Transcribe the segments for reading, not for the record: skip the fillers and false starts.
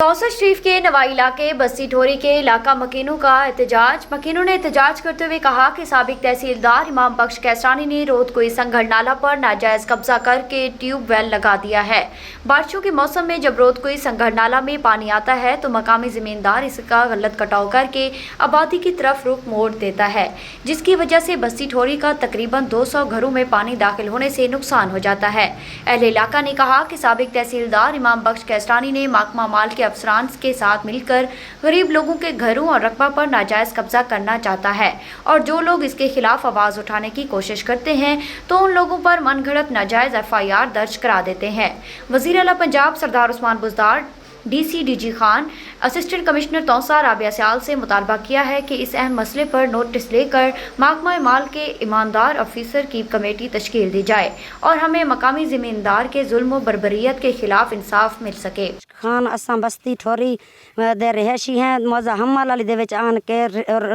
कौसर शरीफ के नवाई इलाके बस्ती ठोरी के इलाका मकीनों ने एहतजाज करते हुए कहा कि साबिक तहसीलदार इमाम बख्श कैसरानी ने रोदकोई संघड़ नाला पर नाजायज कब्जा करके ट्यूबवेल लगा दिया है। बारिशों के मौसम में जब रोदकोई संघड़ नाला में पानी आता है तो मकामी जमींदार इसका गलत कटाव करके आबादी की तरफ रुख मोड़ देता है, जिसकी वजह से बस्ती ठोरी का तकरीबन 200 घरों में पानी दाखिल होने से नुकसान हो जाता है। अहले इलाका ने कहा कि साबिक तहसीलदार इमाम बख्श कैसरानी ने महकमा माल के अफसरान के साथ मिलकर गरीब लोगों के घरों और रकबा पर नाजायज कब्जा करना चाहता है और जो लोग इसके खिलाफ आवाज उठाने की कोशिश करते हैं तो उन लोगों पर मनगढ़ंत नाजायज FIR दर्ज करा देते हैं। वज़ीर आला Punjab Sardar Usman Buzdar, DC DG Khan, assistant commissioner Taunsa Rabia Sial से मुतालबा किया है कि इस अहम मसले पर नोटिस लेकर महकमा माल के ईमानदार ऑफिसर की कमेटी तश्कील दी जाए और हमें मकामी ज़मींदार के जुल्म व बर्बरियत के खिलाफ इंसाफ मिल सके। खान असा बस्ती ठोरी दे रिहायशी हैं मौजा हम्मल वाली दे विच आन के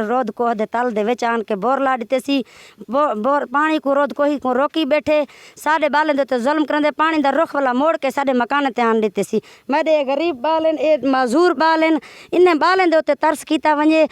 रोद कोह दे तल दे विच आन के बोर ला दिते सी। बोर पानी को रोद कोही को रोकी बैठे साडे बालन दे तो जुल्म करंदे पानी दा रुख वाला मोड़ के साडे मकान ते आन दिते सी। मेरे गरीब बालन ए मजूर बालन इन्हें बालन दे उते तरस कीता वने।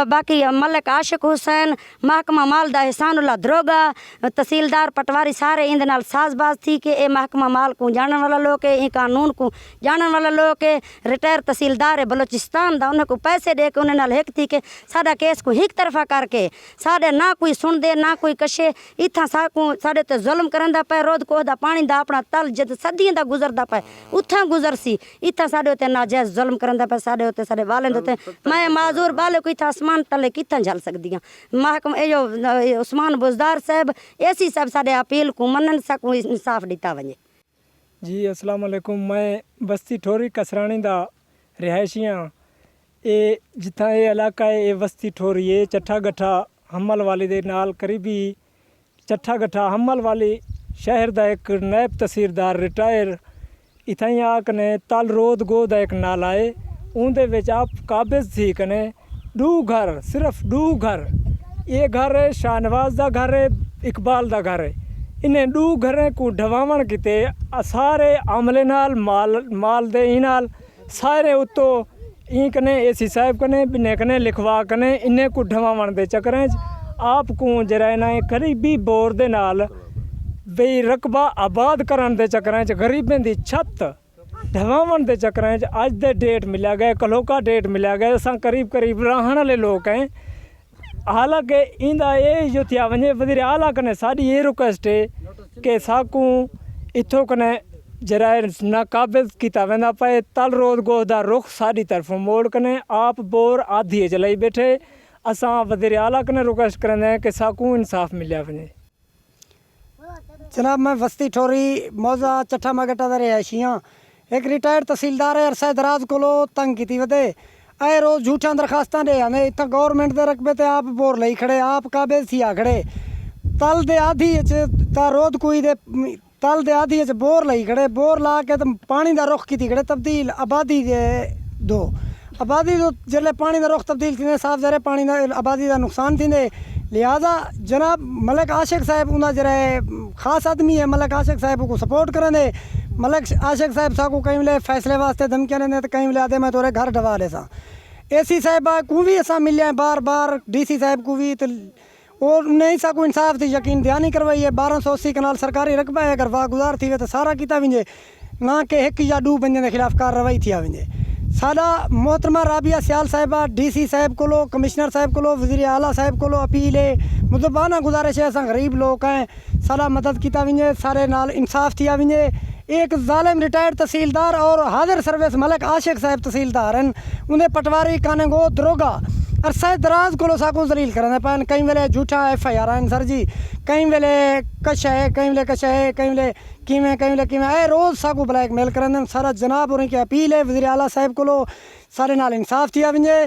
बाकी मलिक आशिक हुसैन, महकमा माल दा एहसानुल्लाह दरोगा, तहसीलदार पटवारी सारे इंदे नाल साजबाज थी के ए महकमा माल को जानन वाला लोग ए कानून को जानन वाला लोग के रिटायर तहसीलदार है बलोचिस्तान दा उन्हें को पैसे दे के उन्हें नाल हिक थी के साडा केस को हिक तरफा करके साडे ना कोई सुन दे ना कोई कशे इत्था साकू साडे ते जुल्म करंदा पे रोद को दा पानी दा अपना तल जद सदियां दा गुजरदा पे उथा गुजर सी इत्था साडे ते नाजायज जुल्म करंदा पे साडे उते साडे वालें दे मैं माजूर बाले को इत्था आसमान तले कित्था झल सकदियां। महकमा ए जो उस्मान बुज़दार साहब ऐसी सब साडे अपील को मनन सकू इंसाफ दिता वने। जी अस्सलाम वालेकुम। मैं बस्ती ठोरी कसरानी दा रिहायशी हाँ। ये जिथा ये इलाका है ये बस्ती ठोरी है चट्ठा गट्ठा हम्मल वाली दे नाल करीबी चट्ठा गट्ठा हम्मल वाली शहर दा एक नायब तहसीलदार रिटायर इथाई आकने तल रोद गो दा एक नाला है उनदे विच आप काबिज थी कने दू घर सिर्फ दू घर ये घर है शाहनवाज दा घर है इकबाल दा घर है। इन्हें दू घरें को ढवावण किते सारे अमले नाल माल दे नाल सारे उत्तो ई कने AC साहब कने बिने कने लिखवा कने इन्हें को ढवावण दे चक्करें आप को जरा ना करीबी बोर दे नाल बई रकबा आबाद करन दे चक्करें गरीबें दी छत ढवावण दे चक्करें अज दे डेट मिलिया गया कलोका डेट मिलिया गया असां करीब रहण वाले लोग हैं। हालांकि इंदा ये जो थिया वने वज़ीर आला कने साड़ी ये रिक्वेस्ट है कि साकू इथों कने जरा नाकाबिज किया वेंदा पे तल रोद गो दा रुख साड़ी तरफ मोड़ कने आप बोर आधी चलाई बैठे असां वज़ीर आला कने रिक्वेस्ट करें कि साकू इंसाफ मिलिया वने। जनाब मैं बस्ती ठोरी मौजा चट्ठा मगटा दा रिहायशी हाँ। एक रिटायर्ड तहसीलदार है अरसा दराज कोलो तंग की वधे आए रोज़ झूठा दरखास्तां दे आने इतना गौरमेंट दे रकबे ते आप बोर लई खड़े आप काबिज थी आ खड़े तल दे आधी ता रोद कोई दे तल दे आधी बोर लई खड़े बोर ला के तो पानी दा रुख की खड़े तब्दील आबादी दे दो आबादी दो जिले पानी दा रुख तब्दील थी साफ जरे पानी दा आबादी दा नुकसान थी लिहाजा जनाब मलिक आशिक साहब उन्हें जरा खास आदमी है मलिक आशिक साहब को सपोर्ट करें दे मलिक आशिक साहब साकू कहीं मिले फैसले वास्ते धमकियां ने तो कहीं मिले आदे मैं तोरे घर डवा ले सा। AC साहब को भी असा मिले बार बार DC साहब को भी तो और नहीं साकू इंसाफ थी यकीन ध्यान करवाई है 1280 कनाल सरकारी रकबा है अगर वाह गुजार थी तो सारा किता विंजे ना कि एक या दू बंदे के खिलाफ कार्रवाई थी विंजे। साडा मोहतरमा राबिया सियाल साहिबा DC साहब को कमिश्नर साहब को वज़ीर आला साहब को अपील है मुतबाना गुजारिश है असा गरीब लोग हैं सारा मदद किया विंजे सारे नाल इंसाफ थिया विंजे। एक जालिम रिटायर्ड तहसीलदार और हाजिर सर्विस मलिक आशिक साहब तहसीलदार हैं उन्हें पटवारी काने गो दरोगा अरसा दराज को साकू जलील करें पैन कई वेले झूठा FIR आन सर जी कई वेले कश है कई वेले कश है कई वेले किमें ए रोज़ साकू ब्लैक मेल करें सारा जनाब उनकी अपील है वज़ीर आला साहब को सारे नाल इंसाफ थिया विंजे।